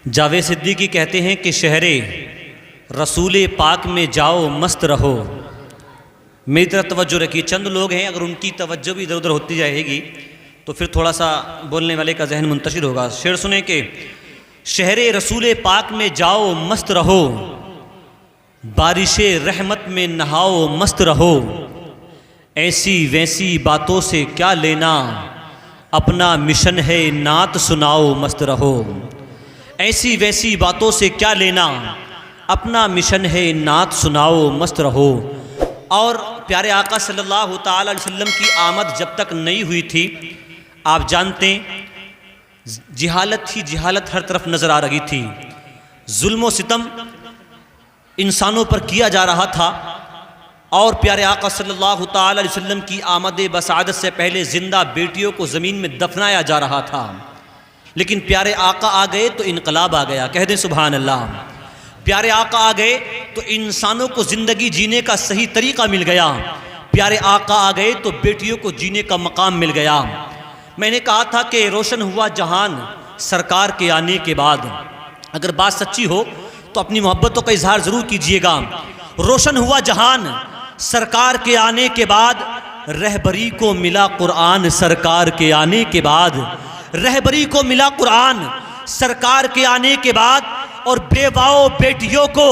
जावेद सिद्दीकी कहते हैं कि शहरे रसूल पाक में जाओ मस्त रहो। मेरी तरफ तवज्जो रखिए। चंद लोग हैं, अगर उनकी तवज्जो भी इधर उधर होती जाएगी तो फिर थोड़ा सा बोलने वाले का जहन मुंतशिर होगा। शेर सुने कि शहरे रसूल पाक में जाओ मस्त रहो, बारिशे रहमत में नहाओ मस्त रहो। ऐसी वैसी बातों से क्या लेना, अपना मिशन है नात सुनाओ मस्त रहो। ऐसी वैसी बातों से क्या लेना, अपना मिशन है नात सुनाओ मस्त रहो। और प्यारे आका सल्लल्लाहु ताला अलैहि वसल्लम की आमद जब तक नहीं हुई थी, आप जानते जिहालत ही जिहालत हर तरफ नज़र आ रही थी। जुल्म व सितम इंसानों पर किया जा रहा था और प्यारे आका सल्लल्लाहु ताला अलैहि वसल्लम की आमद बसादत से पहले ज़िंदा बेटियों को ज़मीन में दफनाया जा रहा था। लेकिन प्यारे आका आ गए तो इनकलाब आ गया। कह दें सुभान अल्लाह। प्यारे आका आ गए तो इंसानों को ज़िंदगी जीने का सही तरीक़ा मिल गया। प्यारे आका आ गए तो बेटियों को जीने का मकाम मिल गया। मैंने कहा था कि रोशन हुआ जहान सरकार के आने के बाद। अगर बात सच्ची हो तो अपनी मोहब्बतों का इजहार ज़रूर कीजिएगा। रोशन हुआ जहान सरकार के आने के बाद, रहबरी को मिला कुरान सरकार के आने के बाद। रहबरी को मिला कुरान सरकार के आने के बाद। और बेवाओं बेटियों को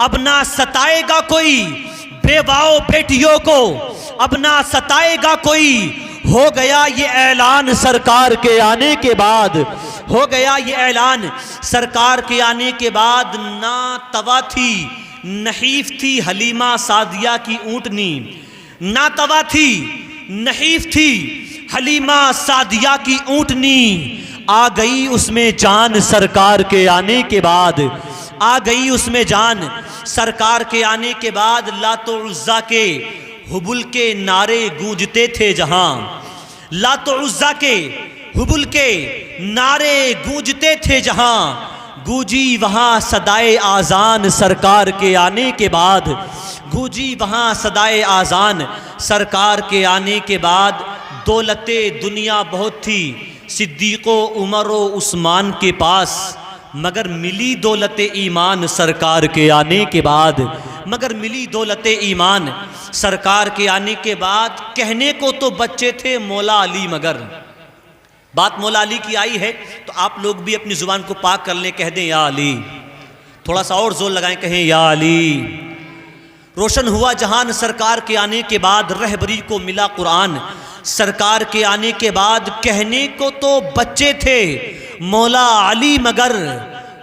अब ना सताएगा कोई, बेवाओं बेटियों को अब ना सताएगा कोई। हो गया ये ऐलान सरकार के आने के बाद। हो गया ये ऐलान सरकार के आने के बाद। ना तवा थी नहीफ थी हलीमा सादिया की ऊँटनी। ना तवा थी नहीफ थी हलीमा सादिया की ऊँटनी। आ गई उसमें जान सरकार के आने के बाद। आ गई उसमें जान सरकार के आने के बाद। लातो उज़्ज़ा के हुबुल के नारे गूंजते थे जहां। लातो उज़्ज़ा के हुबुल के नारे गूंजते थे जहां। गूंजी वहां सदाए आज़ान सरकार के आने के बाद। गूंजी वहां सदाए आज़ान सरकार के आने के बाद। दौलते दुनिया बहुत थी सिद्दीक़ो उमर व उस्मान के पास, मगर मिली दौलत ईमान सरकार के आने के बाद। मगर मिली दौलत ईमान सरकार के आने के बाद। कहने को तो बच्चे थे मौला अली, मगर बात मौला अली की आई है तो आप लोग भी अपनी ज़ुबान को पाक कर लें, कह दें या अली। थोड़ा सा और जोर लगाएं, कहें या अली। रोशन हुआ जहान सरकार के आने के बाद। रहबरी को मिला कुरान सरकार के आने के बाद। कहने को तो बच्चे थे मौला अली, मगर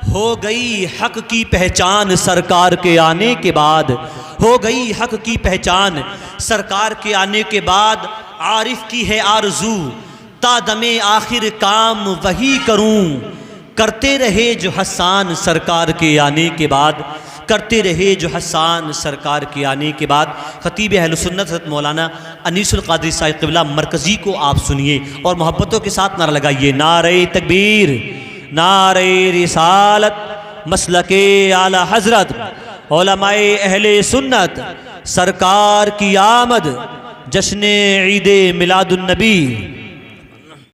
हो गई हक की पहचान सरकार के आने के बाद। हो गई हक की पहचान सरकार के आने के बाद। आरिफ की है आरज़ू तादमे आखिर काम वही करूं। करते रहे जो हसान सरकार के आने के बाद। करते रहे जो हसान सरकार के आने के बाद। ख़तीब अहले सुन्नत हज़रत मौलाना अनीसुल क़ादरी साहिब क़िबला मरकज़ी को आप सुनिए और मोहब्बतों के साथ नारा लगाइए। नारे तकबीर, नारे रिसालत, मसलके आला हज़रत, उलमाए अहले सुन्नत, सरकार की आमद, जश्न ईद मिलादुन नबी।